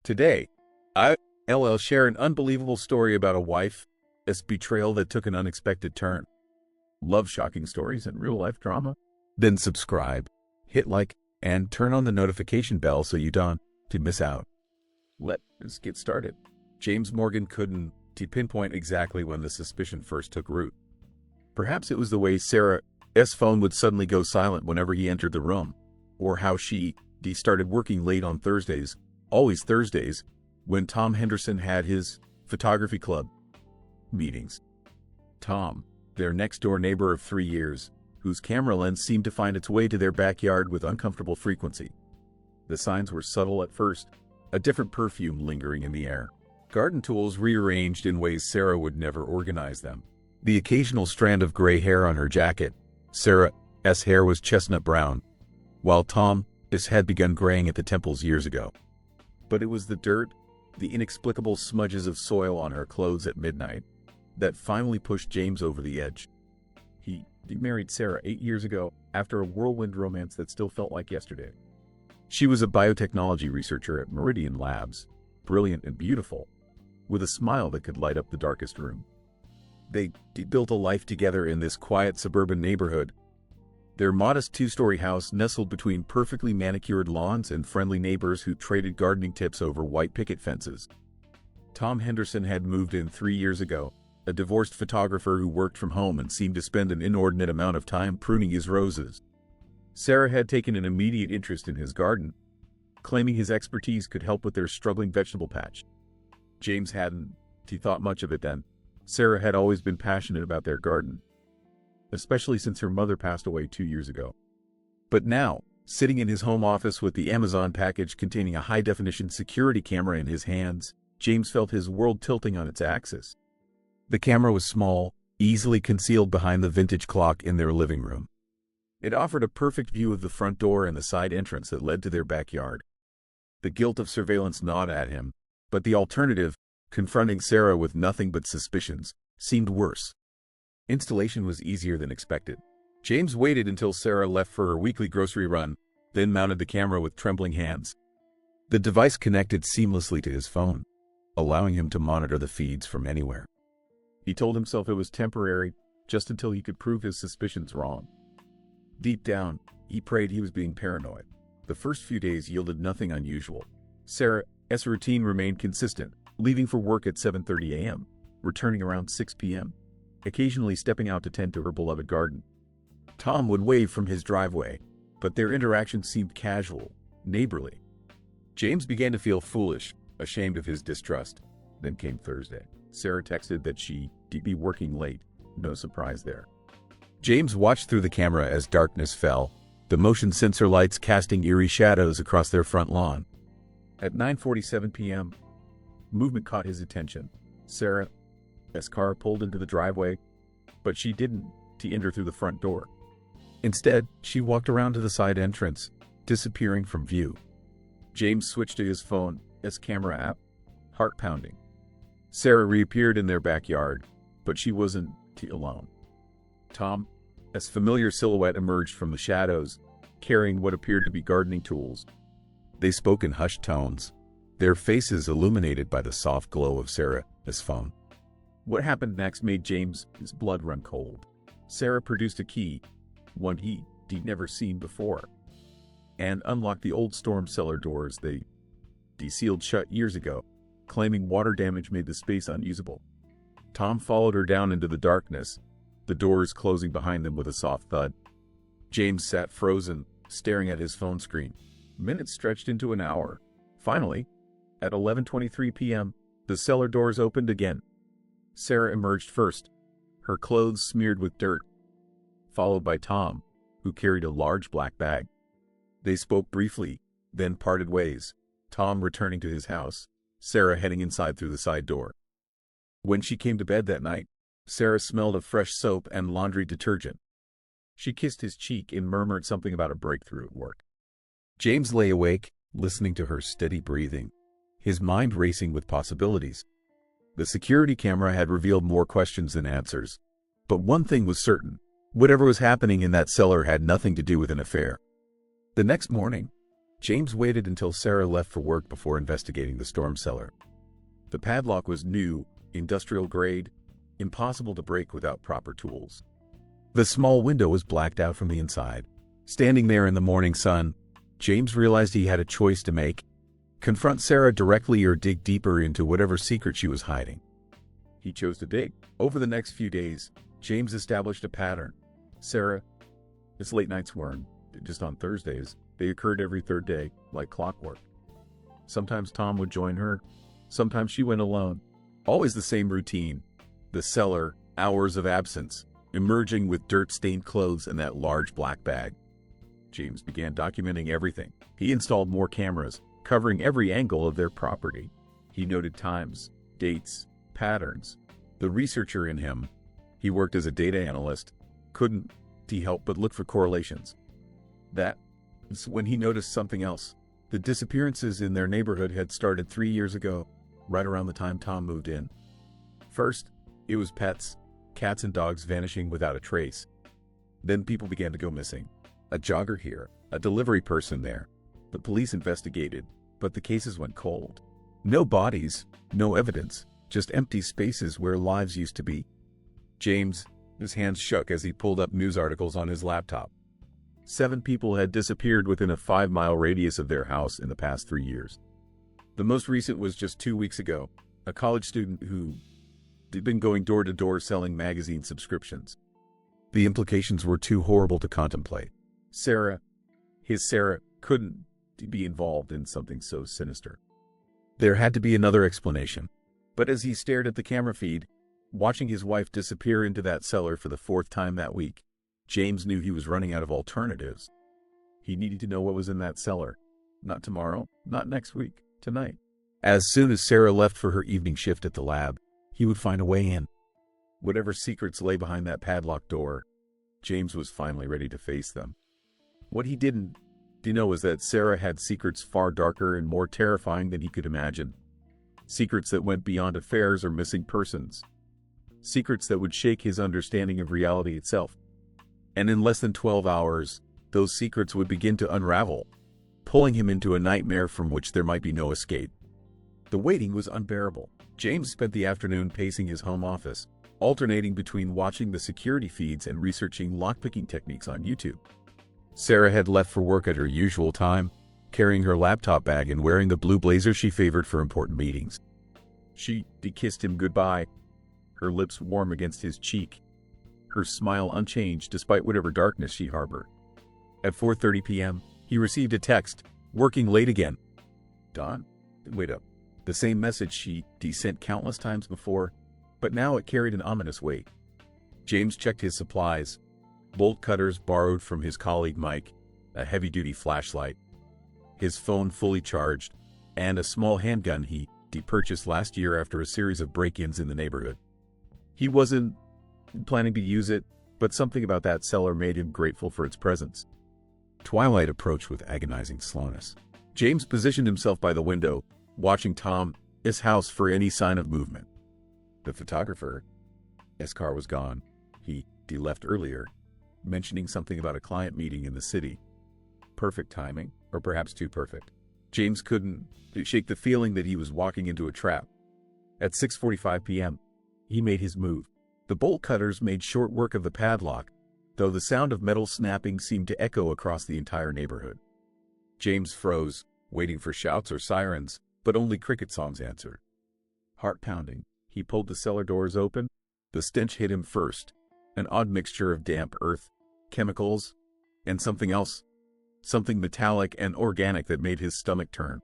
Today, I'll share an unbelievable story about a wife's betrayal that took an unexpected turn. Love shocking stories and real-life drama? Then subscribe, hit like, and turn on the notification bell so you don't miss out. Let's get started. James Morgan couldn't pinpoint exactly when the suspicion first took root. Perhaps it was the way Sarah's phone would suddenly go silent whenever he entered the room, or how she started working late on Thursdays, always Thursdays, when Tom Henderson had his photography club meetings. Tom, their next-door neighbor of 3 years, whose camera lens seemed to find its way to their backyard with uncomfortable frequency. The signs were subtle at first, a different perfume lingering in the air. Garden tools rearranged in ways Sarah would never organize them. The occasional strand of gray hair on her jacket. Sarah's hair was chestnut brown, while Tom's had begun graying at the temples years ago. But it was the dirt, the inexplicable smudges of soil on her clothes at midnight, that finally pushed James over the edge. He married Sarah 8 years ago, after a whirlwind romance that still felt like yesterday. She was a biotechnology researcher at Meridian Labs, brilliant and beautiful, with a smile that could light up the darkest room. They built a life together in this quiet suburban neighborhood. Their modest 2-story house nestled between perfectly manicured lawns and friendly neighbors who traded gardening tips over white picket fences. Tom Henderson had moved in 3 years ago, a divorced photographer who worked from home and seemed to spend an inordinate amount of time pruning his roses. Sarah had taken an immediate interest in his garden, claiming his expertise could help with their struggling vegetable patch. James hadn't thought much of it then. Sarah had always been passionate about their garden, especially since her mother passed away 2 years ago. But now, sitting in his home office with the Amazon package containing a high-definition security camera in his hands, James felt his world tilting on its axis. The camera was small, easily concealed behind the vintage clock in their living room. It offered a perfect view of the front door and the side entrance that led to their backyard. The guilt of surveillance gnawed at him, but the alternative, confronting Sarah with nothing but suspicions, seemed worse. Installation was easier than expected. James waited until Sarah left for her weekly grocery run, then mounted the camera with trembling hands. The device connected seamlessly to his phone, allowing him to monitor the feeds from anywhere. He told himself it was temporary, just until he could prove his suspicions wrong. Deep down, he prayed he was being paranoid. The first few days yielded nothing unusual. Sarah's routine remained consistent, leaving for work at 7:30 a.m., returning around 6 p.m., occasionally stepping out to tend to her beloved garden. Tom would wave from his driveway, but their interaction seemed casual, neighborly. James began to feel foolish, ashamed of his distrust. Then came Thursday. Sarah texted that she'd be working late. No surprise there. James watched through the camera as darkness fell, the motion sensor lights casting eerie shadows across their front lawn. At 9:47 p.m., movement caught his attention. Sarah's car pulled into the driveway, but she didn't enter through the front door. Instead, she walked around to the side entrance, disappearing from view. James switched to his phone's camera app, heart pounding. Sarah reappeared in their backyard, but she wasn't alone. Tom's familiar silhouette emerged from the shadows, carrying what appeared to be gardening tools. They spoke in hushed tones, their faces illuminated by the soft glow of Sarah's phone. What happened next made James' blood run cold. Sarah produced a key, one he'd never seen before, and unlocked the old storm cellar doors they sealed shut years ago, claiming water damage made the space unusable. Tom followed her down into the darkness, the doors closing behind them with a soft thud. James sat frozen, staring at his phone screen. Minutes stretched into an hour. Finally, at 11:23 p.m., the cellar doors opened again. Sarah emerged first, her clothes smeared with dirt, followed by Tom, who carried a large black bag. They spoke briefly, then parted ways, Tom returning to his house, Sarah heading inside through the side door. When she came to bed that night, Sarah smelled of fresh soap and laundry detergent. She kissed his cheek and murmured something about a breakthrough at work. James lay awake, listening to her steady breathing, his mind racing with possibilities. The security camera had revealed more questions than answers. But one thing was certain. Whatever was happening in that cellar had nothing to do with an affair. The next morning, James waited until Sarah left for work before investigating the storm cellar. The padlock was new, industrial grade, impossible to break without proper tools. The small window was blacked out from the inside. Standing there in the morning sun, James realized he had a choice to make: confront Sarah directly or dig deeper into whatever secret she was hiding. He chose to dig. Over the next few days, James established a pattern. Sarah, his late nights weren't just on Thursdays. They occurred every third day, like clockwork. Sometimes Tom would join her. Sometimes she went alone. Always the same routine. The cellar, hours of absence, emerging with dirt-stained clothes and that large black bag. James began documenting everything. He installed more cameras, covering every angle of their property. He noted times, dates, patterns. The researcher in him, he worked as a data analyst, couldn't help but look for correlations. That's when he noticed something else. The disappearances in their neighborhood had started 3 years ago, right around the time Tom moved in. First, it was pets, cats and dogs vanishing without a trace. Then people began to go missing. A jogger here, a delivery person there. The police investigated, but the cases went cold. No bodies, no evidence, just empty spaces where lives used to be. James, his hands shook as he pulled up news articles on his laptop. 7 people had disappeared within a 5-mile radius of their house in the past 3 years. The most recent was just 2 weeks ago, a college student who had been going door to door selling magazine subscriptions. The implications were too horrible to contemplate. Sarah couldn't be involved in something so sinister. There had to be another explanation. But as he stared at the camera feed, watching his wife disappear into that cellar for the 4th time that week, James knew he was running out of alternatives. He needed to know what was in that cellar. Not tomorrow, not next week, tonight. As soon as Sarah left for her evening shift at the lab, he would find a way in. Whatever secrets lay behind that padlocked door, James was finally ready to face them. What he didn't know was that Sarah had secrets far darker and more terrifying than he could imagine. Secrets that went beyond affairs or missing persons. Secrets that would shake his understanding of reality itself. And in less than 12 hours, those secrets would begin to unravel, pulling him into a nightmare from which there might be no escape. The waiting was unbearable. James spent the afternoon pacing his home office, alternating between watching the security feeds and researching lockpicking techniques on YouTube. Sarah had left for work at her usual time, carrying her laptop bag and wearing the blue blazer she favored for important meetings. She kissed him goodbye, her lips warm against his cheek, her smile unchanged despite whatever darkness she harbored. At 4:30 p.m., he received a text, "Working late again." Dawn? Wait up. The same message she sent countless times before, but now it carried an ominous weight. James checked his supplies. Bolt cutters borrowed from his colleague Mike, a heavy-duty flashlight, his phone fully charged, and a small handgun he purchased last year after a series of break-ins in the neighborhood. He wasn't planning to use it, but something about that cellar made him grateful for its presence. Twilight approached with agonizing slowness. James positioned himself by the window, watching Tom's house for any sign of movement. The photographer's car was gone. He left earlier, mentioning something about a client meeting in the city. Perfect timing, or perhaps too perfect. James couldn't shake the feeling that he was walking into a trap. At 6:45 p.m., he made his move. The bolt cutters made short work of the padlock, though the sound of metal snapping seemed to echo across the entire neighborhood. James froze, waiting for shouts or sirens, but only cricket songs answered. Heart pounding, he pulled the cellar doors open. The stench hit him first, an odd mixture of damp earth, chemicals, and something else, something metallic and organic that made his stomach turn.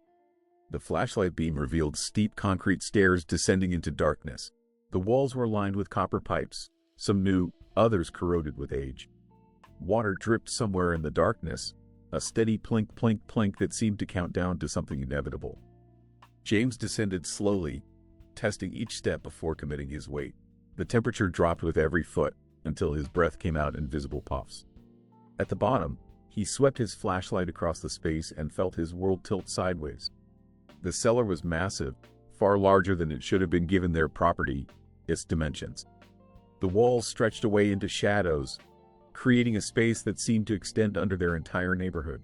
The flashlight beam revealed steep concrete stairs descending into darkness. The walls were lined with copper pipes, some new, others corroded with age. Water dripped somewhere in the darkness, a steady plink plink plink that seemed to count down to something inevitable. James descended slowly, testing each step before committing his weight. The temperature dropped with every foot, until his breath came out in visible puffs. At the bottom, he swept his flashlight across the space and felt his world tilt sideways. The cellar was massive, far larger than it should have been given their property, its dimensions. The walls stretched away into shadows, creating a space that seemed to extend under their entire neighborhood.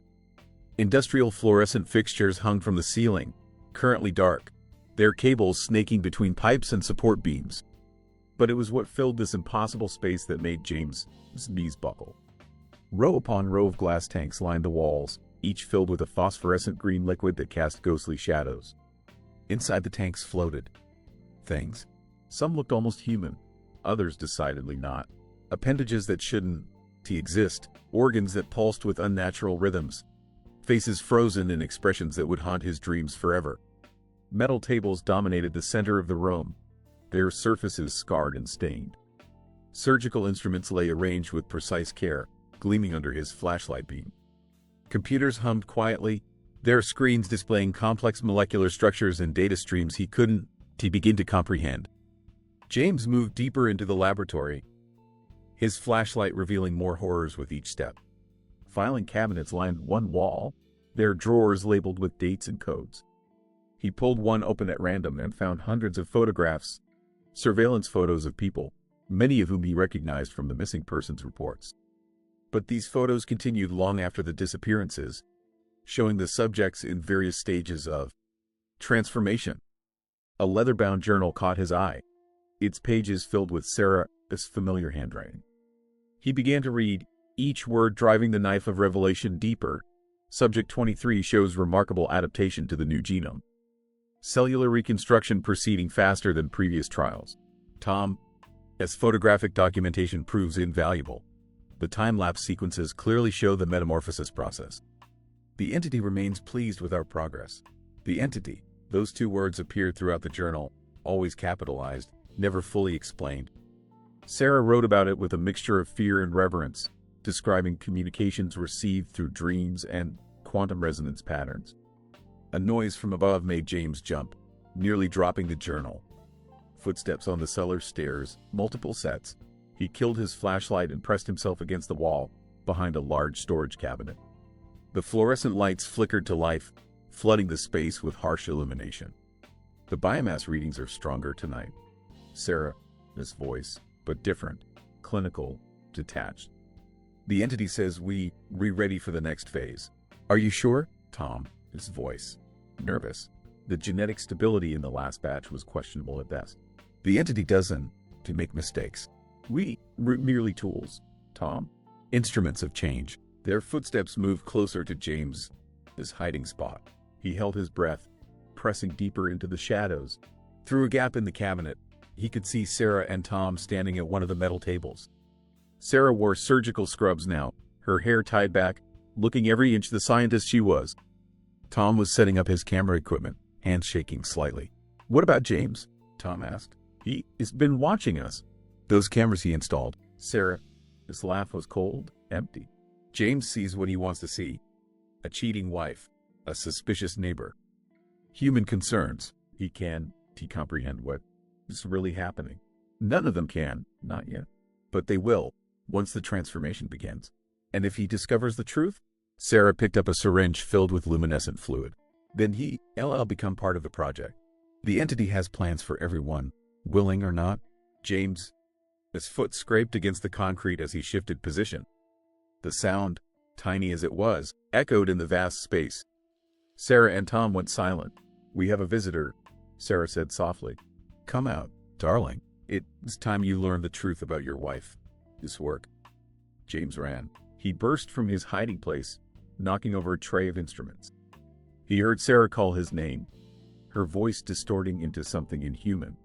Industrial fluorescent fixtures hung from the ceiling, currently dark, their cables snaking between pipes and support beams. But it was what filled this impossible space that made James' knees buckle. Row upon row of glass tanks lined the walls, each filled with a phosphorescent green liquid that cast ghostly shadows. Inside the tanks floated things. Some looked almost human, others decidedly not. Appendages that shouldn't exist, organs that pulsed with unnatural rhythms, faces frozen in expressions that would haunt his dreams forever. Metal tables dominated the center of the room, their surfaces scarred and stained. Surgical instruments lay arranged with precise care, gleaming under his flashlight beam. Computers hummed quietly, their screens displaying complex molecular structures and data streams he couldn't begin to comprehend. James moved deeper into the laboratory, his flashlight revealing more horrors with each step. Filing cabinets lined one wall, their drawers labeled with dates and codes. He pulled one open at random and found hundreds of photographs, surveillance photos of people, many of whom he recognized from the missing persons reports. But these photos continued long after the disappearances, showing the subjects in various stages of transformation. A leather-bound journal caught his eye, its pages filled with Sarah's familiar handwriting. He began to read, each word driving the knife of revelation deeper. Subject 23 shows remarkable adaptation to the new genome. Cellular reconstruction proceeding faster than previous trials. Tom's photographic documentation proves invaluable. The time-lapse sequences clearly show the metamorphosis process. The entity remains pleased with our progress. The entity, those two words appeared throughout the journal, always capitalized, never fully explained. Sarah wrote about it with a mixture of fear and reverence, describing communications received through dreams and quantum resonance patterns. A noise from above made James jump, nearly dropping the journal. Footsteps on the cellar stairs, multiple sets. He killed his flashlight and pressed himself against the wall, behind a large storage cabinet. The fluorescent lights flickered to life, flooding the space with harsh illumination. The biomass readings are stronger tonight. Sarah's voice, but different, clinical, detached. The entity says we're ready for the next phase. Are you sure? Tom's voice, nervous. The genetic stability in the last batch was questionable at best. The entity doesn't make mistakes. We're merely tools, Tom. Instruments of change. Their footsteps moved closer to James' hiding spot. He held his breath, pressing deeper into the shadows. Through a gap in the cabinet, he could see Sarah and Tom standing at one of the metal tables. Sarah wore surgical scrubs now, her hair tied back, looking every inch the scientist she was. Tom was setting up his camera equipment, hands shaking slightly. What about James? Tom asked. He's been watching us. Those cameras he installed. Sarah's laugh was cold, empty. James sees what he wants to see. A cheating wife, a suspicious neighbor. Human concerns. He comprehend what is really happening. None of them can, not yet. But they will, once the transformation begins. And if he discovers the truth? Sarah picked up a syringe filled with luminescent fluid. Then he'll become part of the project. The entity has plans for everyone, willing or not. James, his foot scraped against the concrete as he shifted position. The sound, tiny as it was, echoed in the vast space. Sarah and Tom went silent. We have a visitor, Sarah said softly. Come out, darling. It's time you learn the truth about your wife. This work. James ran. He burst from his hiding place, knocking over a tray of instruments. He heard Sarah call his name, her voice distorting into something inhuman.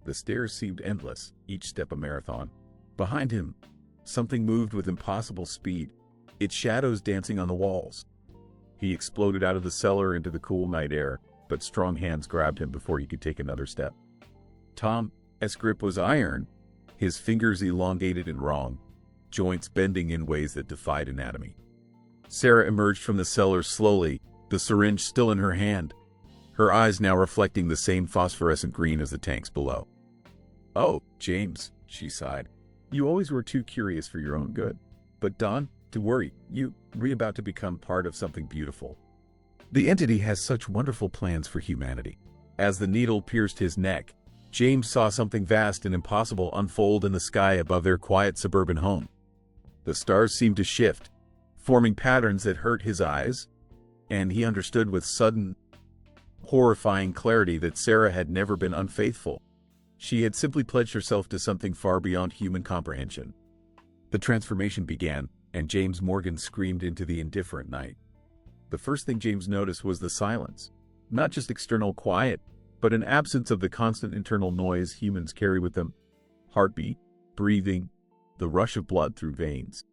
The stairs seemed endless, each step a marathon. Behind him, something moved with impossible speed, its shadows dancing on the walls. He exploded out of the cellar into the cool night air, but strong hands grabbed him before he could take another step. Tom's grip was iron, his fingers elongated and wrong, joints bending in ways that defied anatomy. Sarah emerged from the cellar slowly, the syringe still in her hand, her eyes now reflecting the same phosphorescent green as the tanks below. Oh, James, she sighed. You always were too curious for your own good. But don't worry, you're about to become part of something beautiful. The entity has such wonderful plans for humanity. As the needle pierced his neck, James saw something vast and impossible unfold in the sky above their quiet suburban home. The stars seemed to shift, forming patterns that hurt his eyes, and he understood with sudden, horrifying clarity that Sarah had never been unfaithful. She had simply pledged herself to something far beyond human comprehension. The transformation began, and James Morgan screamed into the indifferent night. The first thing James noticed was the silence. Not just external quiet, but an absence of the constant internal noise humans carry with them. Heartbeat, breathing, the rush of blood through veins.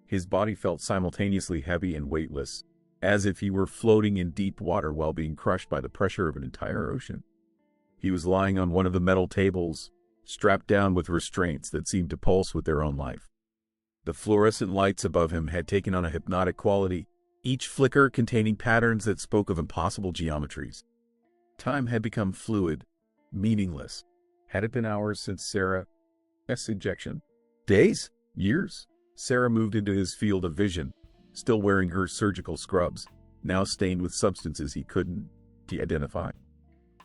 His body felt simultaneously heavy and weightless, as if he were floating in deep water while being crushed by the pressure of an entire ocean. He was lying on one of the metal tables, strapped down with restraints that seemed to pulse with their own life. The fluorescent lights above him had taken on a hypnotic quality, each flicker containing patterns that spoke of impossible geometries. Time had become fluid, meaningless. Had it been hours since Sarah's injection? Days? Years? Sarah moved into his field of vision, still wearing her surgical scrubs, now stained with substances he couldn't identify.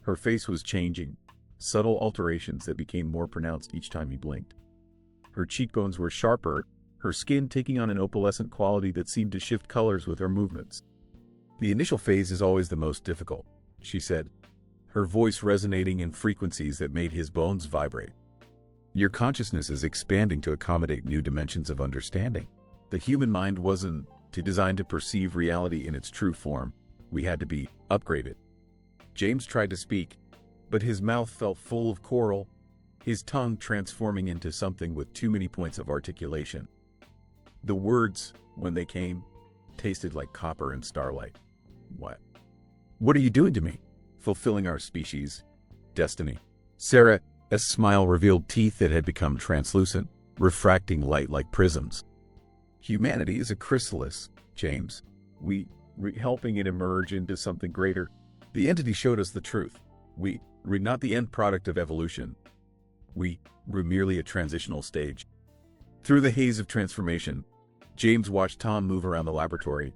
Her face was changing, subtle alterations that became more pronounced each time he blinked. Her cheekbones were sharper, her skin taking on an opalescent quality that seemed to shift colors with her movements. "The initial phase is always the most difficult," she said, her voice resonating in frequencies that made his bones vibrate. "Your consciousness is expanding to accommodate new dimensions of understanding. The human mind wasn't designed to perceive reality in its true form. We had to be upgraded." James tried to speak, but his mouth felt full of coral, his tongue transforming into something with too many points of articulation. The words, when they came, tasted like copper and starlight. What are you doing to me?" "Fulfilling our species' destiny." Sarah's smile revealed teeth that had become translucent, refracting light like prisms. "Humanity is a chrysalis, James. We're helping it emerge into something greater. The entity showed us the truth. We're not the end product of evolution. We're merely a transitional stage." Through the haze of transformation, James watched Tom move around the laboratory,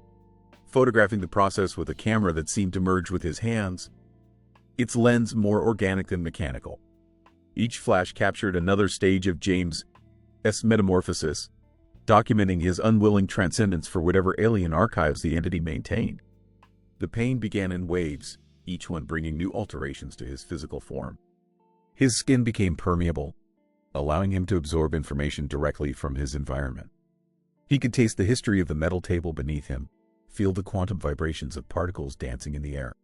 photographing the process with a camera that seemed to merge with his hands, its lens more organic than mechanical. Each flash captured another stage of James's metamorphosis, documenting his unwilling transcendence for whatever alien archives the entity maintained. The pain began in waves, each one bringing new alterations to his physical form. His skin became permeable, allowing him to absorb information directly from his environment. He could taste the history of the metal table beneath him, feel the quantum vibrations of particles dancing in the air.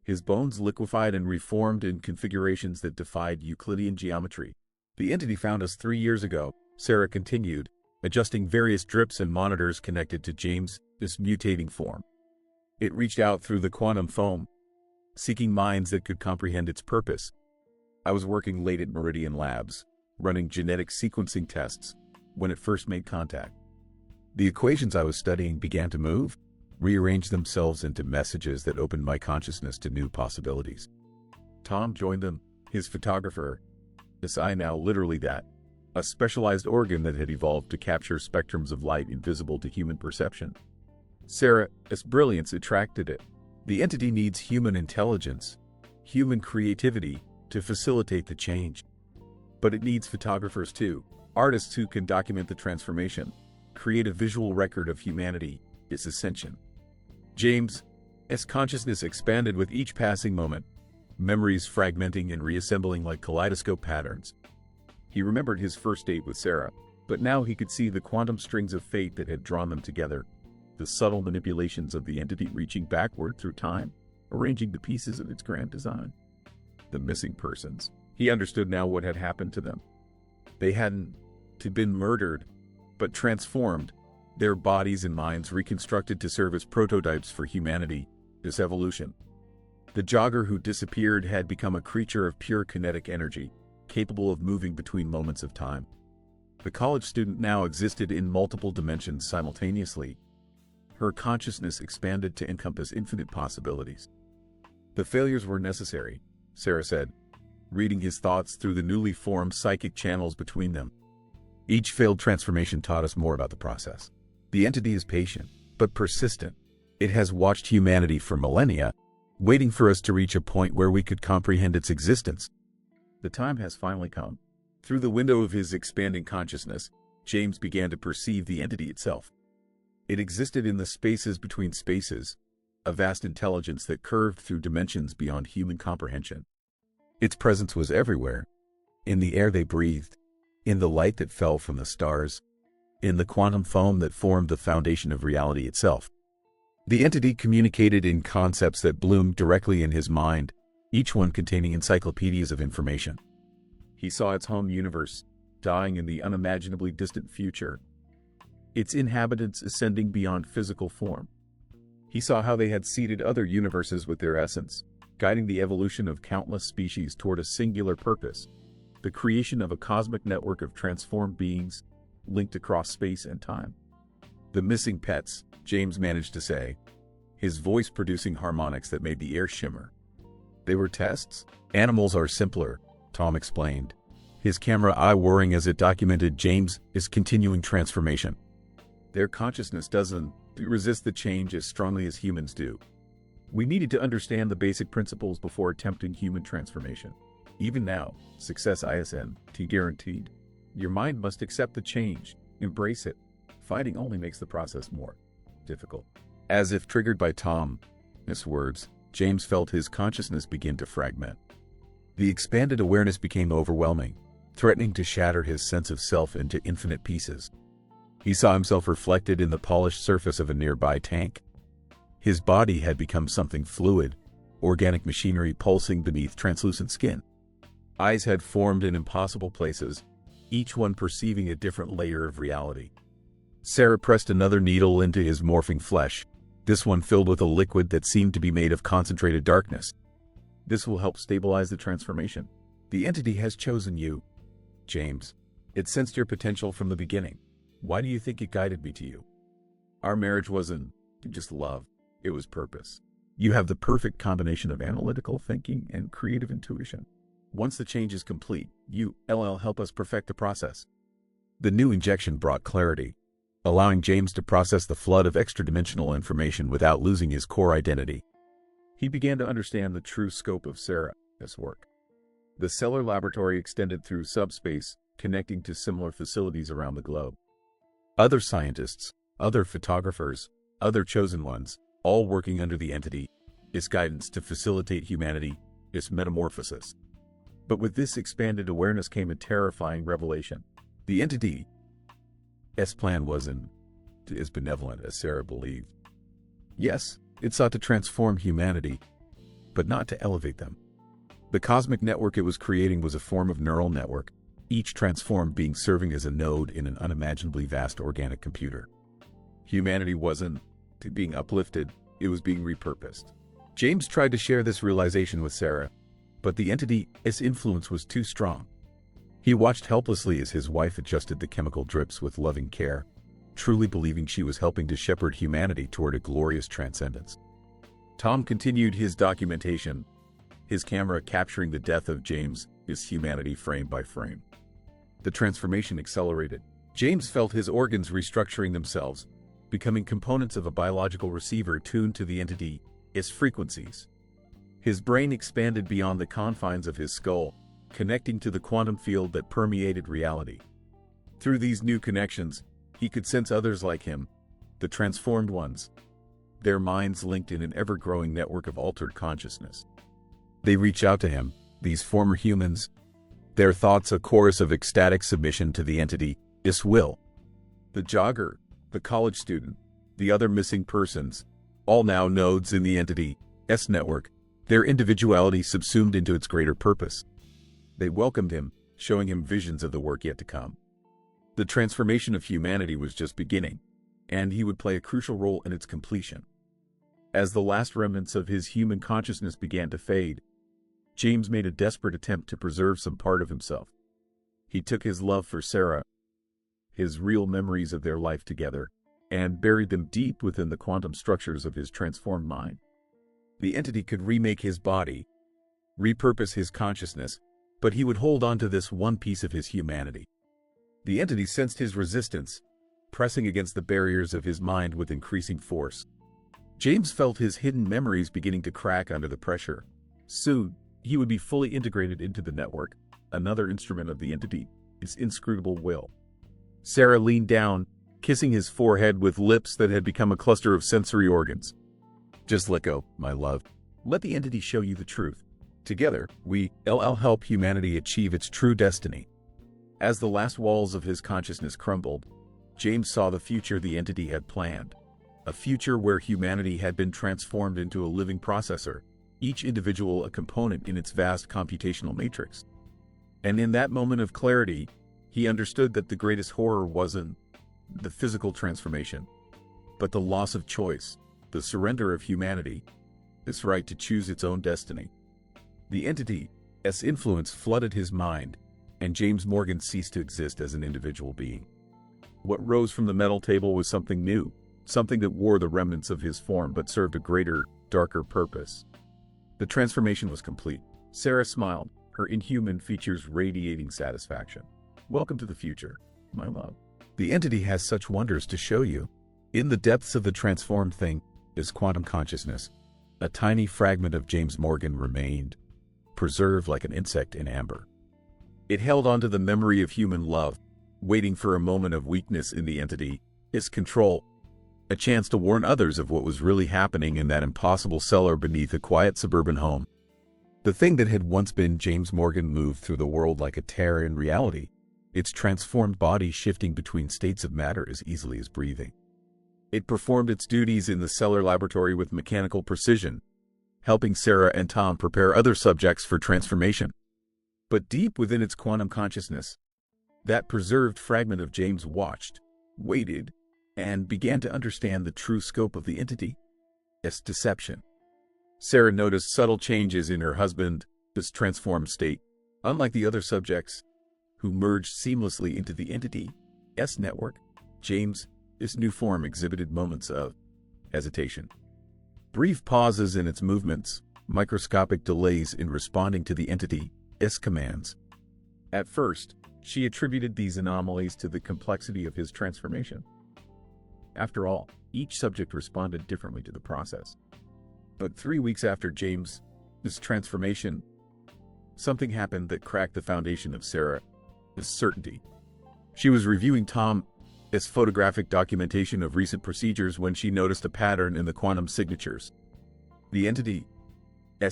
His bones liquefied and reformed in configurations that defied Euclidean geometry. "The entity found us 3 years ago," Sarah continued, adjusting various drips and monitors connected to James' mutating form. "It reached out through the quantum foam, seeking minds that could comprehend its purpose. I was working late at Meridian Labs, running genetic sequencing tests, when it first made contact. The equations I was studying began to move, rearrange themselves into messages that opened my consciousness to new possibilities." Tom joined them, his photographer. His eye now literally that, a specialized organ that had evolved to capture spectrums of light invisible to human perception. Sarah's brilliance attracted it. The entity needs human intelligence, human creativity, to facilitate the change. But it needs photographers too, artists who can document the transformation, create a visual record of humanity, its ascension. James' consciousness expanded with each passing moment, memories fragmenting and reassembling like kaleidoscope patterns. He remembered his first date with Sarah, but now he could see the quantum strings of fate that had drawn them together, the subtle manipulations of the entity reaching backward through time, arranging the pieces of its grand design. The missing persons. He understood now what had happened to them. They hadn't been murdered, but transformed, their bodies and minds reconstructed to serve as prototypes for humanity, this evolution. The jogger who disappeared had become a creature of pure kinetic energy, capable of moving between moments of time. The college student now existed in multiple dimensions simultaneously. Her consciousness expanded to encompass infinite possibilities. "The failures were necessary," Sarah said, reading his thoughts through the newly formed psychic channels between them. "Each failed transformation taught us more about the process. The entity is patient, but persistent. It has watched humanity for millennia, waiting for us to reach a point where we could comprehend its existence. The time has finally come." Through the window of his expanding consciousness, James began to perceive the entity itself. It existed in the spaces between spaces, a vast intelligence that curved through dimensions beyond human comprehension. Its presence was everywhere, in the air they breathed, in the light that fell from the stars, in the quantum foam that formed the foundation of reality itself. The entity communicated in concepts that bloomed directly in his mind, each one containing encyclopedias of information. He saw its home universe dying in the unimaginably distant future, its inhabitants ascending beyond physical form. He saw how they had seeded other universes with their essence, guiding the evolution of countless species toward a singular purpose, the creation of a cosmic network of transformed beings linked across space and time. The missing pets, James managed to say, his voice producing harmonics that made the air shimmer. They were tests? Animals are simpler, Tom explained, his camera eye whirring as it documented James' continuing transformation. Their consciousness doesn't resist the change as strongly as humans do. We needed to understand the basic principles before attempting human transformation. Even now, success ISNT guaranteed. Your mind must accept the change, embrace it. Fighting only makes the process more difficult. As if triggered by Tom's words, James felt his consciousness begin to fragment. The expanded awareness became overwhelming, threatening to shatter his sense of self into infinite pieces. He saw himself reflected in the polished surface of a nearby tank. His body had become something fluid, organic machinery pulsing beneath translucent skin. Eyes had formed in impossible places, each one perceiving a different layer of reality. Sarah pressed another needle into his morphing flesh, this one filled with a liquid that seemed to be made of concentrated darkness. This will help stabilize the transformation. The entity has chosen you, James. It sensed your potential from the beginning. Why do you think it guided me to you? Our marriage wasn't just love, it was purpose. You have the perfect combination of analytical thinking and creative intuition. Once the change is complete, you help us perfect the process. The new injection brought clarity, allowing James to process the flood of extra-dimensional information without losing his core identity. He began to understand the true scope of Sarah's work. The Cellar Laboratory extended through subspace, connecting to similar facilities around the globe. Other scientists, other photographers, other chosen ones, all working under the entity, its guidance to facilitate humanity, its metamorphosis. But with this expanded awareness came a terrifying revelation. The entity's plan wasn't as benevolent as Sarah believed. Yes, it sought to transform humanity, but not to elevate them. The cosmic network it was creating was a form of neural network, each transformed being serving as a node in an unimaginably vast organic computer. Humanity wasn't being uplifted, it was being repurposed. James tried to share this realization with Sarah, but the entity's influence was too strong. He watched helplessly as his wife adjusted the chemical drips with loving care, truly believing she was helping to shepherd humanity toward a glorious transcendence. Tom continued his documentation, his camera capturing the death of James' humanity frame by frame. The transformation accelerated. James felt his organs restructuring themselves, becoming components of a biological receiver tuned to the entity's frequencies. His brain expanded beyond the confines of his skull, connecting to the quantum field that permeated reality. Through these new connections, he could sense others like him, the transformed ones, their minds linked in an ever-growing network of altered consciousness. They reach out to him, these former humans, their thoughts a chorus of ecstatic submission to the entity's will. The jogger, the college student, the other missing persons, all now nodes in the entity's network, their individuality subsumed into its greater purpose. They welcomed him, showing him visions of the work yet to come. The transformation of humanity was just beginning, and he would play a crucial role in its completion. As the last remnants of his human consciousness began to fade, James made a desperate attempt to preserve some part of himself. He took his love for Sarah, his real memories of their life together, and buried them deep within the quantum structures of his transformed mind. The entity could remake his body, repurpose his consciousness, but he would hold on to this one piece of his humanity. The entity sensed his resistance, pressing against the barriers of his mind with increasing force. James felt his hidden memories beginning to crack under the pressure. Soon, he would be fully integrated into the network, another instrument of the entity's inscrutable will. Sarah leaned down, kissing his forehead with lips that had become a cluster of sensory organs. Just let go, my love. Let the entity show you the truth. Together, we'll help humanity achieve its true destiny. As the last walls of his consciousness crumbled, James saw the future the entity had planned. A future where humanity had been transformed into a living processor, each individual a component in its vast computational matrix. And in that moment of clarity, he understood that the greatest horror wasn't the physical transformation, but the loss of choice, the surrender of humanity, its right to choose its own destiny. The entity's influence flooded his mind, and James Morgan ceased to exist as an individual being. What rose from the metal table was something new, something that wore the remnants of his form but served a greater, darker purpose. The transformation was complete. Sarah smiled, her inhuman features radiating satisfaction. Welcome to the future, my love. The entity has such wonders to show you. In the depths of the transformed thing is quantum consciousness. A tiny fragment of James Morgan remained, preserved like an insect in amber. It held onto the memory of human love, waiting for a moment of weakness in the entity, its control, a chance to warn others of what was really happening in that impossible cellar beneath a quiet suburban home. The thing that had once been James Morgan moved through the world like a tear in reality, its transformed body shifting between states of matter as easily as breathing. It performed its duties in the cellar laboratory with mechanical precision, helping Sarah and Tom prepare other subjects for transformation. But deep within its quantum consciousness, that preserved fragment of James watched, waited, and began to understand the true scope of the entity's deception. Sarah noticed subtle changes in her husband's transformed state. Unlike the other subjects, who merged seamlessly into the entity's network, James' new form exhibited moments of hesitation. Brief pauses in its movements, microscopic delays in responding to the entity's commands. At first, she attributed these anomalies to the complexity of his transformation. After all, each subject responded differently to the process. But 3 weeks after James' transformation, something happened that cracked the foundation of Sarah's certainty. She was reviewing Tom's photographic documentation of recent procedures when she noticed a pattern in the quantum signatures. The entity's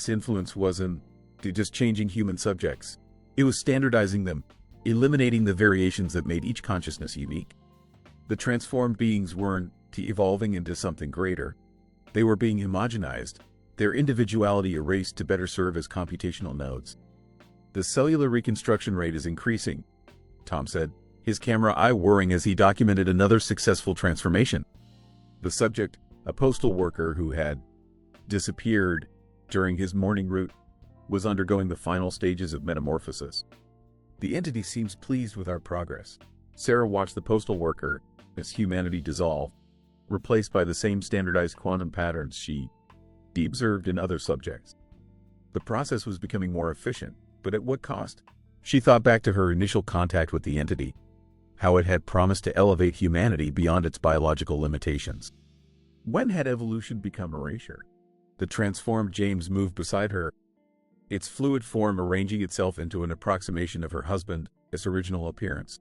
influence wasn't just changing human subjects. It was standardizing them, eliminating the variations that made each consciousness unique. The transformed beings weren't evolving into something greater. They were being homogenized, their individuality erased to better serve as computational nodes. The cellular reconstruction rate is increasing, Tom said, his camera eye whirring as he documented another successful transformation. The subject, a postal worker who had disappeared during his morning route, was undergoing the final stages of metamorphosis. The entity seems pleased with our progress. Sarah watched the postal worker as humanity dissolved, replaced by the same standardized quantum patterns she observed in other subjects. The process was becoming more efficient, but at what cost? She thought back to her initial contact with the entity, how it had promised to elevate humanity beyond its biological limitations. When had evolution become erasure? The transformed James moved beside her, its fluid form arranging itself into an approximation of her husband's original appearance.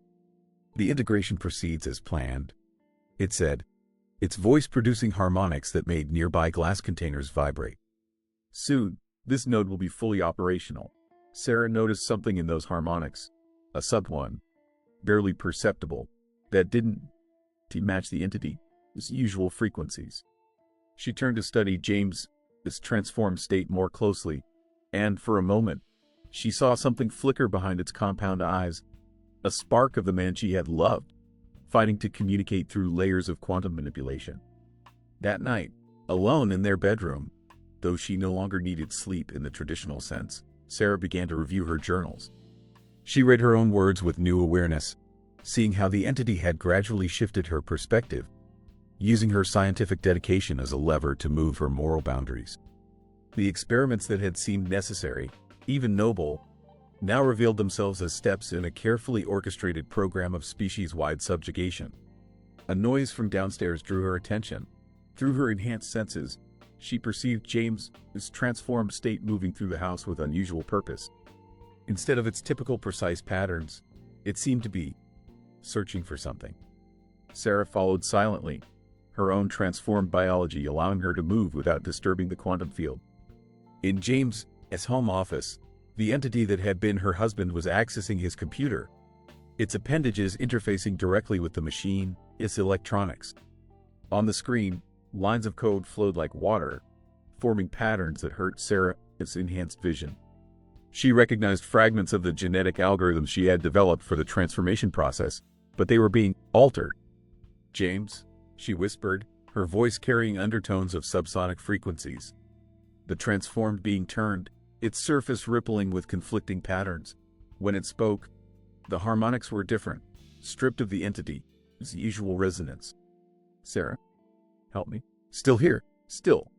The integration proceeds as planned, it said, its voice producing harmonics that made nearby glass containers vibrate. Soon, this node will be fully operational. Sarah noticed something in those harmonics, a sub-one, barely perceptible, that didn't match the entity's usual frequencies. She turned to study James' transformed state more closely, and for a moment, she saw something flicker behind its compound eyes, a spark of the man she had loved, fighting to communicate through layers of quantum manipulation. That night, alone in their bedroom, though she no longer needed sleep in the traditional sense, Sarah began to review her journals. She read her own words with new awareness, seeing how the entity had gradually shifted her perspective, using her scientific dedication as a lever to move her moral boundaries. The experiments that had seemed necessary, even noble, now revealed themselves as steps in a carefully orchestrated program of species-wide subjugation. A noise from downstairs drew her attention. Through her enhanced senses, she perceived James' transformed state moving through the house with unusual purpose. Instead of its typical precise patterns, it seemed to be searching for something. Sarah followed silently, her own transformed biology, allowing her to move without disturbing the quantum field. In James' home office, the entity that had been her husband was accessing his computer, its appendages interfacing directly with the machine, its electronics. On the screen, lines of code flowed like water, forming patterns that hurt Sarah's enhanced vision. She recognized fragments of the genetic algorithms she had developed for the transformation process, but they were being altered. "James," she whispered, her voice carrying undertones of subsonic frequencies. The transformed being turned, its surface rippling with conflicting patterns. When it spoke, the harmonics were different, stripped of the entity's usual resonance. "Sarah, help me." "Still here, still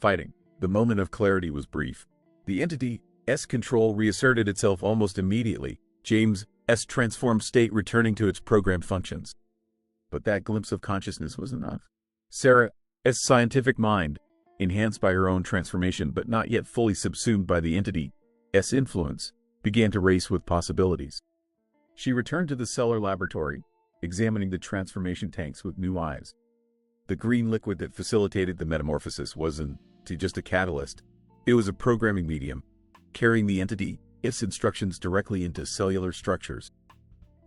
fighting." The moment of clarity was brief. The entity's control reasserted itself almost immediately, James' transformed state returning to its programmed functions. But that glimpse of consciousness was enough. Sarah's scientific mind, enhanced by her own transformation but not yet fully subsumed by the entity's influence, began to race with possibilities. She returned to the cellar laboratory, examining the transformation tanks with new eyes. The green liquid that facilitated the metamorphosis wasn't just a catalyst. It was a programming medium, carrying the entity's instructions directly into cellular structures.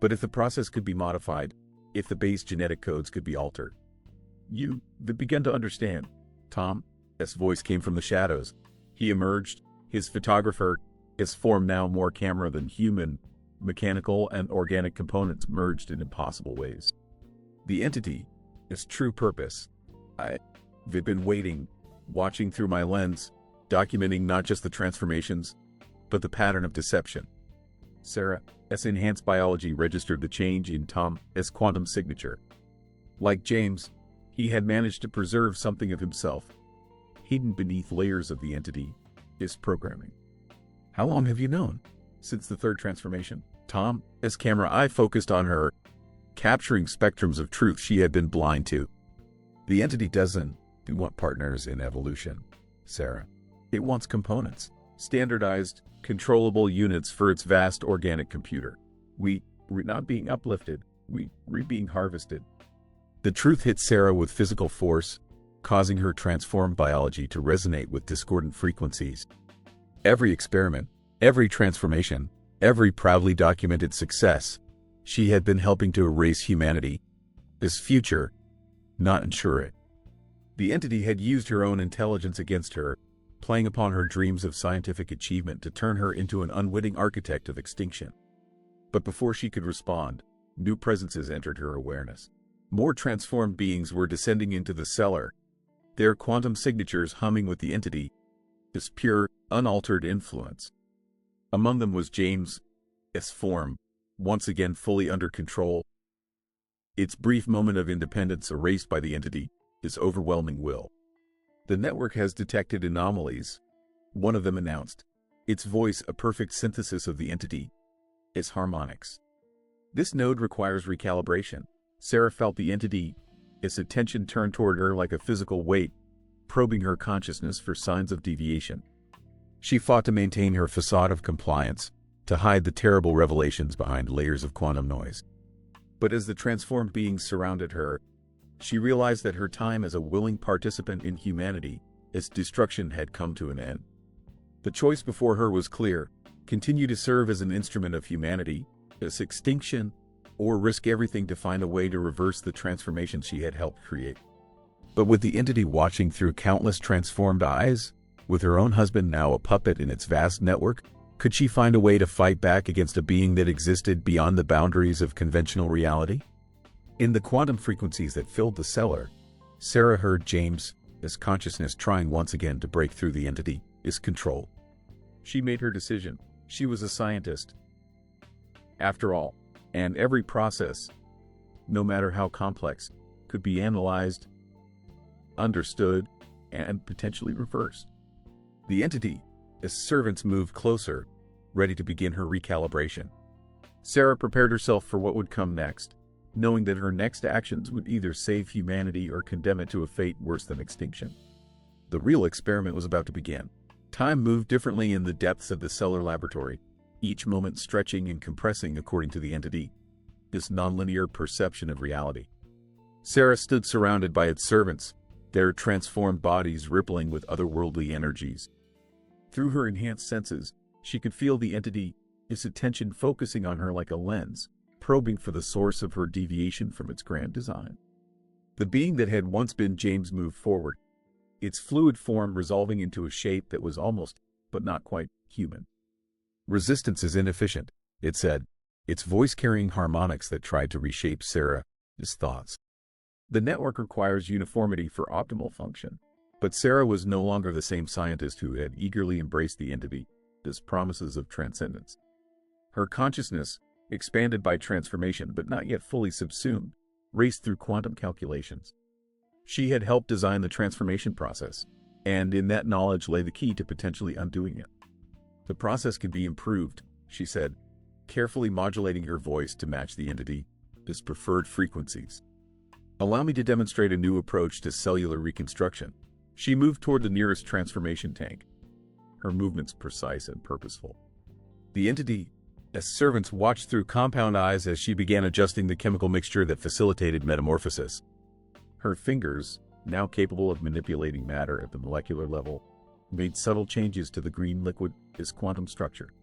But if the process could be modified, if the base genetic codes could be altered, you began to understand. Tom's voice came from the shadows. He emerged, his photographer, his form now more camera than human, mechanical and organic components merged in impossible ways. The entity, its true purpose. I've been waiting, watching through my lens, documenting not just the transformations, but the pattern of deception. Sarah's enhanced biology registered the change in Tom's quantum signature. Like James, he had managed to preserve something of himself, hidden beneath layers of the entity's programming. "How long have you known?" "Since the third transformation." Tom's camera eye focused on her, capturing spectrums of truth she had been blind to. "The entity doesn't want partners in evolution, Sarah. It wants components, standardized, controllable units for its vast organic computer. We're not being uplifted, we're being harvested." The truth hit Sarah with physical force, causing her transformed biology to resonate with discordant frequencies. Every experiment, every transformation, every proudly documented success, she had been helping to erase humanity, this future, not ensure it. The entity had used her own intelligence against her, playing upon her dreams of scientific achievement to turn her into an unwitting architect of extinction. But before she could respond, new presences entered her awareness. More transformed beings were descending into the cellar, their quantum signatures humming with the entity, this pure, unaltered influence. Among them was James' form, once again fully under control, its brief moment of independence erased by the entity's overwhelming will. "The network has detected anomalies," one of them announced, its voice a perfect synthesis of the entity's harmonics. "This node requires recalibration." Sarah felt the entity's attention turn toward her like a physical weight, probing her consciousness for signs of deviation. She fought to maintain her facade of compliance, to hide the terrible revelations behind layers of quantum noise. But as the transformed beings surrounded her, she realized that her time as a willing participant in humanity, its destruction had come to an end. The choice before her was clear: continue to serve as an instrument of humanity, its extinction, or risk everything to find a way to reverse the transformation she had helped create. But with the entity watching through countless transformed eyes, with her own husband now a puppet in its vast network, could she find a way to fight back against a being that existed beyond the boundaries of conventional reality? In the quantum frequencies that filled the cellar, Sarah heard James' consciousness trying once again to break through the entity's control. She made her decision. She was a scientist, after all, and every process, no matter how complex, could be analyzed, understood, and potentially reversed. The entity's servants moved closer, ready to begin her recalibration. Sarah prepared herself for what would come next, knowing that her next actions would either save humanity or condemn it to a fate worse than extinction. The real experiment was about to begin. Time moved differently in the depths of the cellar laboratory, each moment stretching and compressing according to the entity's nonlinear perception of reality. Sarah stood surrounded by its servants, their transformed bodies rippling with otherworldly energies. Through her enhanced senses, she could feel the entity, its attention focusing on her like a lens, probing for the source of her deviation from its grand design. The being that had once been James moved forward, its fluid form resolving into a shape that was almost, but not quite, human. "Resistance is inefficient," it said, its voice carrying harmonics that tried to reshape Sarah's thoughts. "The network requires uniformity for optimal function." But Sarah was no longer the same scientist who had eagerly embraced the entity's promises of transcendence. Her consciousness, expanded by transformation but not yet fully subsumed, raced through quantum calculations. She had helped design the transformation process, and in that knowledge lay the key to potentially undoing it. "The process can be improved," she said, carefully modulating her voice to match the entity's preferred frequencies. "Allow me to demonstrate a new approach to cellular reconstruction." She moved toward the nearest transformation tank, her movements precise and purposeful. The entity's servants watched through compound eyes as she began adjusting the chemical mixture that facilitated metamorphosis. Her fingers, now capable of manipulating matter at the molecular level, made subtle changes to the green liquid's quantum structure.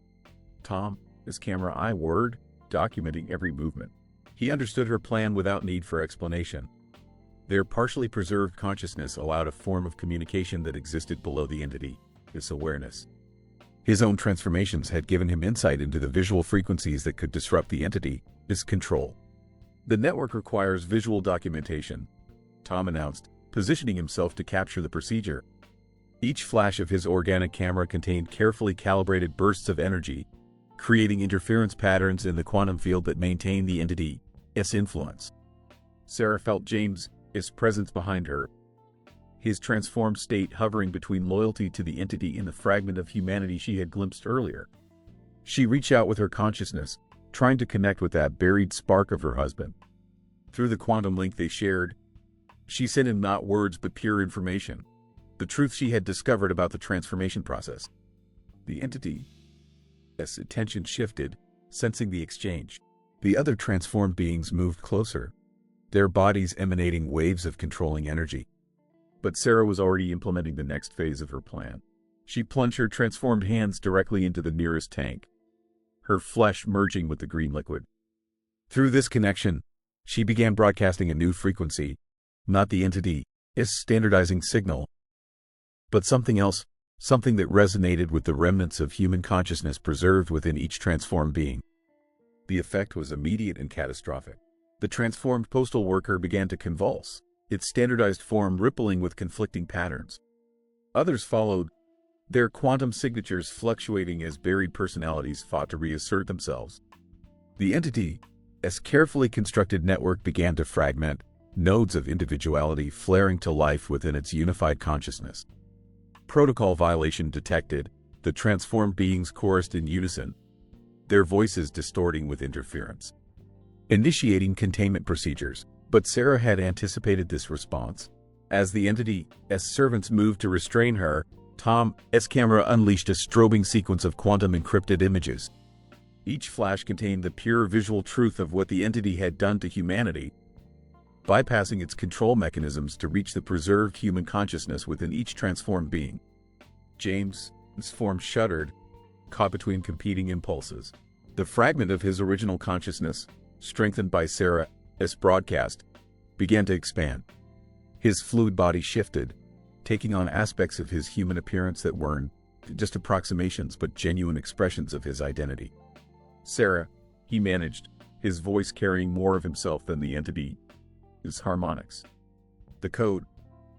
Tom, his camera eye whirred, documenting every movement. He understood her plan without need for explanation. Their partially preserved consciousness allowed a form of communication that existed below the entity's awareness. His own transformations had given him insight into the visual frequencies that could disrupt the entity's control. "The network requires visual documentation," Tom announced, positioning himself to capture the procedure. Each flash of his organic camera contained carefully calibrated bursts of energy, creating interference patterns in the quantum field that maintained the entity's influence. Sarah felt James' presence behind her, his transformed state hovering between loyalty to the entity and the fragment of humanity she had glimpsed earlier. She reached out with her consciousness, trying to connect with that buried spark of her husband. Through the quantum link they shared, she sent him not words but pure information, the truth she had discovered about the transformation process. The entity's attention shifted, sensing the exchange. The other transformed beings moved closer, their bodies emanating waves of controlling energy. But Sarah was already implementing the next phase of her plan. She plunged her transformed hands directly into the nearest tank, her flesh merging with the green liquid. Through this connection, she began broadcasting a new frequency, not the entity's standardizing signal, but something else, something that resonated with the remnants of human consciousness preserved within each transformed being. The effect was immediate and catastrophic. The transformed postal worker began to convulse, its standardized form rippling with conflicting patterns. Others followed, their quantum signatures fluctuating as buried personalities fought to reassert themselves. The entity's carefully constructed network began to fragment, nodes of individuality flaring to life within its unified consciousness. Protocol violation detected, the transformed beings chorused in unison, their voices distorting with interference, initiating containment procedures. But Sarah had anticipated this response. As the entity's servants moved to restrain her, Tom's camera unleashed a strobing sequence of quantum encrypted images. Each flash contained the pure visual truth of what the entity had done to humanity, bypassing its control mechanisms to reach the preserved human consciousness within each transformed being. James' form shuddered, caught between competing impulses. The fragment of his original consciousness, strengthened by Sarah's broadcast, began to expand. His fluid body shifted, taking on aspects of his human appearance that weren't just approximations but genuine expressions of his identity. "Sarah," he managed, his voice carrying more of himself than the entity's harmonics. "The code,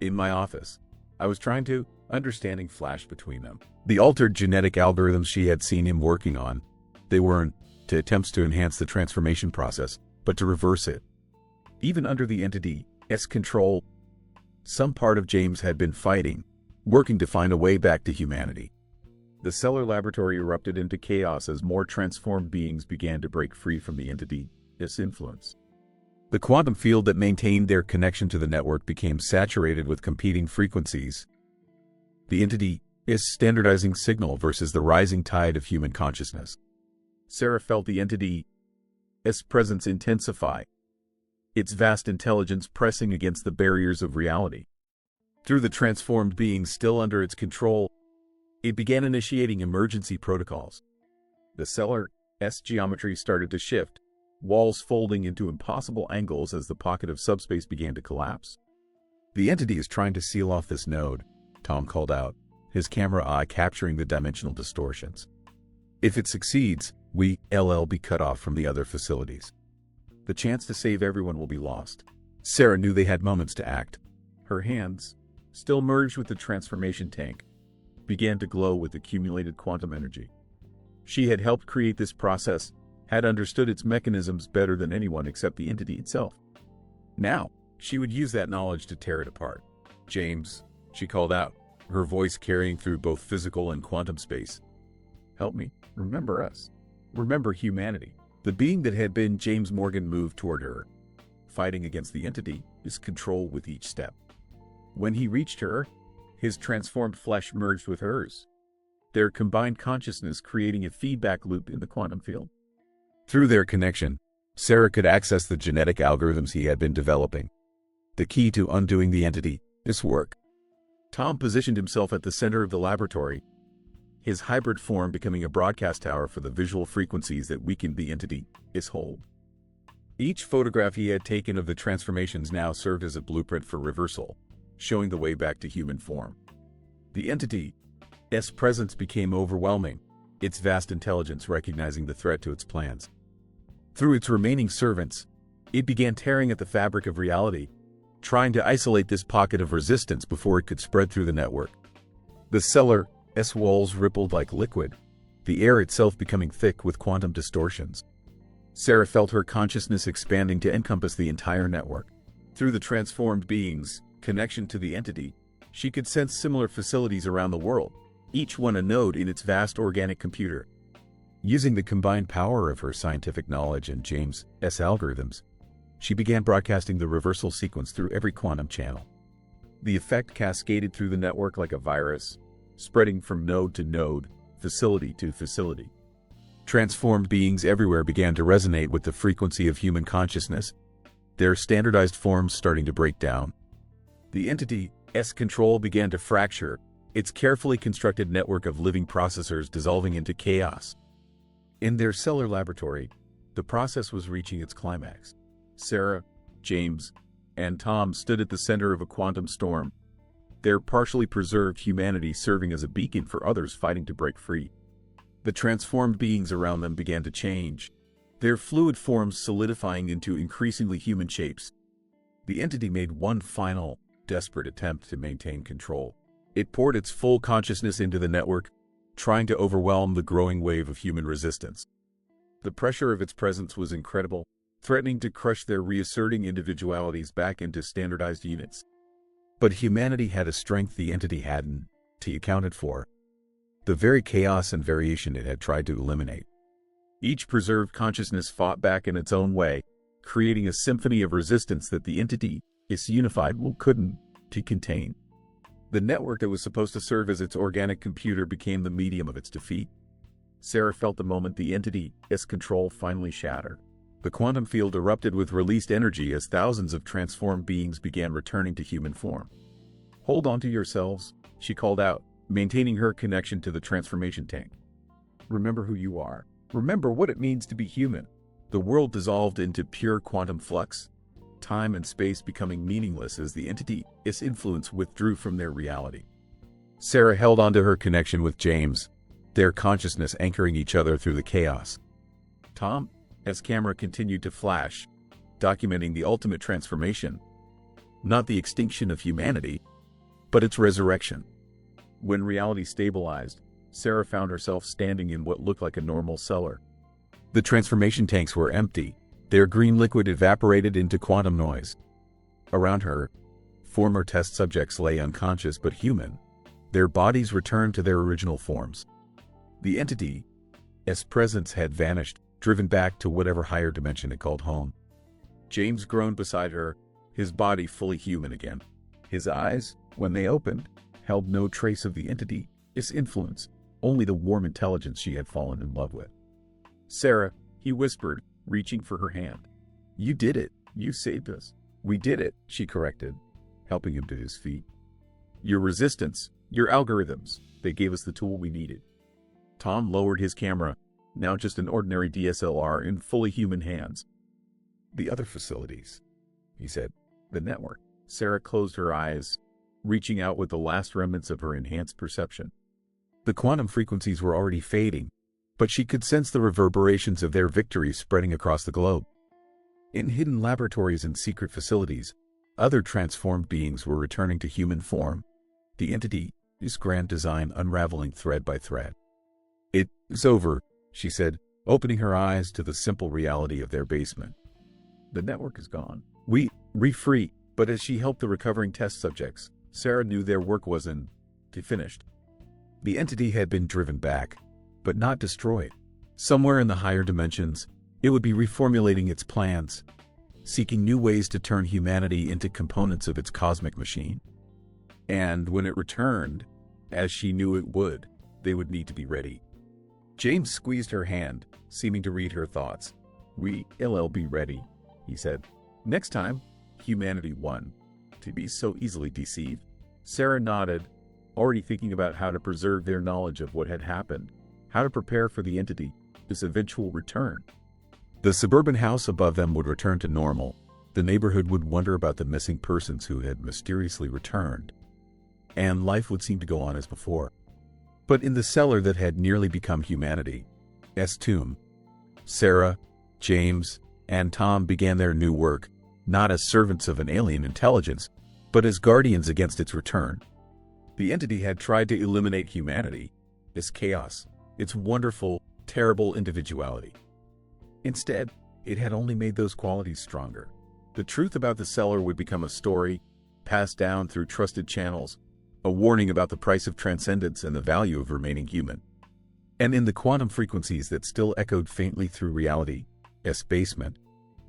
in my office." I was trying to, understanding flashed between them. The altered genetic algorithms she had seen him working on, they weren't to attempts to enhance the transformation process, but to reverse it. Even under the entity's control, some part of James had been fighting, working to find a way back to humanity. The cellular laboratory erupted into chaos as more transformed beings began to break free from the entity's influence. The quantum field that maintained their connection to the network became saturated with competing frequencies. The entity's standardizing signal versus the rising tide of human consciousness. Sarah felt the entity's presence intensify, its vast intelligence pressing against the barriers of reality. Through the transformed beings still under its control, it began initiating emergency protocols. The cellar's geometry started to shift, walls folding into impossible angles as the pocket of subspace began to collapse. "The entity is trying to seal off this node," Tom called out, his camera eye capturing the dimensional distortions. "If it succeeds, we'll be cut off from the other facilities. The chance to save everyone will be lost." Sarah knew they had moments to act. Her hands, still merged with the transformation tank, began to glow with accumulated quantum energy. She had helped create this process, had understood its mechanisms better than anyone except the entity itself. Now, she would use that knowledge to tear it apart. "James," she called out, her voice carrying through both physical and quantum space. "Help me. Remember us. Remember humanity." The being that had been James Morgan moved toward her, fighting against the entity, his control with each step. When he reached her, his transformed flesh merged with hers, their combined consciousness creating a feedback loop in the quantum field. Through their connection, Sarah could access the genetic algorithms he had been developing, the key to undoing the entity's work. Tom positioned himself at the center of the laboratory, his hybrid form becoming a broadcast tower for the visual frequencies that weakened the entity's hold. Each photograph he had taken of the transformations now served as a blueprint for reversal, showing the way back to human form. The entity's presence became overwhelming, its vast intelligence recognizing the threat to its plans. Through its remaining servants, it began tearing at the fabric of reality, trying to isolate this pocket of resistance before it could spread through the network. The cellar's walls rippled like liquid, the air itself becoming thick with quantum distortions. Sarah felt her consciousness expanding to encompass the entire network. Through the transformed being's connection to the entity, she could sense similar facilities around the world, each one a node in its vast organic computer. Using the combined power of her scientific knowledge and James' algorithms, she began broadcasting the reversal sequence through every quantum channel. The effect cascaded through the network like a virus, spreading from node to node, facility to facility. Transformed beings everywhere began to resonate with the frequency of human consciousness, their standardized forms starting to break down. The entity's control began to fracture, its carefully constructed network of living processors dissolving into chaos. In their cellar laboratory, the process was reaching its climax. Sarah, James, and Tom stood at the center of a quantum storm, their partially preserved humanity serving as a beacon for others fighting to break free. The transformed beings around them began to change, their fluid forms solidifying into increasingly human shapes. The entity made one final, desperate attempt to maintain control. It poured its full consciousness into the network, trying to overwhelm the growing wave of human resistance. The pressure of its presence was incredible, threatening to crush their reasserting individualities back into standardized units. But humanity had a strength the entity hadn't accounted for. The very chaos and variation it had tried to eliminate. Each preserved consciousness fought back in its own way, creating a symphony of resistance that the entity's unified will couldn't contain. The network that was supposed to serve as its organic computer became the medium of its defeat. Sarah felt the moment the entity's control finally shattered. The quantum field erupted with released energy as thousands of transformed beings began returning to human form. "Hold on to yourselves," she called out, maintaining her connection to the transformation tank. "Remember who you are. Remember what it means to be human." The world dissolved into pure quantum flux, time and space becoming meaningless as the entity's influence withdrew from their reality. Sarah held on to her connection with James, their consciousness anchoring each other through the chaos. Tom, as camera continued to flash, documenting the ultimate transformation, not the extinction of humanity, but its resurrection. When reality stabilized, Sarah found herself standing in what looked like a normal cellar. The transformation tanks were empty, their green liquid evaporated into quantum noise. Around her, former test subjects lay unconscious but human, their bodies returned to their original forms. The entity's presence had vanished, driven back to whatever higher dimension it called home. James groaned beside her, his body fully human again. His eyes, when they opened, held no trace of the entity's influence, only the warm intelligence she had fallen in love with. "Sarah," he whispered, reaching for her hand. "You did it. You saved us. We did it, she corrected, helping him to his feet. Your resistance, your algorithms, they gave us the tool we needed. Tom lowered his camera, now just an ordinary DSLR in fully human hands. The other facilities, he said. The network. Sarah closed her eyes, reaching out with the last remnants of her enhanced perception. The quantum frequencies were already fading, but she could sense the reverberations of their victory spreading across the globe. In hidden laboratories and secret facilities, other transformed beings were returning to human form, the entity, its grand design unraveling thread by thread. It's over, she said, opening her eyes to the simple reality of their basement. The network is gone. We're free. But as she helped the recovering test subjects, Sarah knew their work wasn't finished. The entity had been driven back, but not destroyed. Somewhere in the higher dimensions, it would be reformulating its plans, seeking new ways to turn humanity into components of its cosmic machine. And when it returned, as she knew it would, they would need to be ready. James squeezed her hand, seeming to read her thoughts. We'll be ready, he said. Next time, humanity won. To be so easily deceived. Sarah nodded, already thinking about how to preserve their knowledge of what had happened, how to prepare for the entity, its eventual return. The suburban house above them would return to normal. The neighborhood would wonder about the missing persons who had mysteriously returned. And life would seem to go on as before. But in the cellar that had nearly become humanity's tomb, Sarah, James, and Tom began their new work, not as servants of an alien intelligence, but as guardians against its return. The entity had tried to eliminate humanity, its chaos, its wonderful, terrible individuality. Instead, it had only made those qualities stronger. The truth about the cellar would become a story, passed down through trusted channels, a warning about the price of transcendence and the value of remaining human. And in the quantum frequencies that still echoed faintly through reality's basement,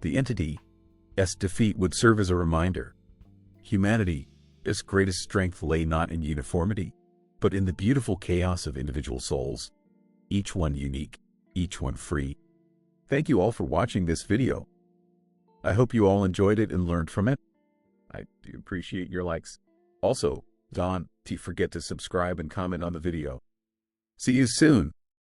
the entity's defeat would serve as a reminder. Humanity's greatest strength lay not in uniformity, but in the beautiful chaos of individual souls, each one unique, each one free. Thank you all for watching this video. I hope you all enjoyed it and learned from it. I do appreciate your likes. Also, don't forget to subscribe and comment on the video. See you soon.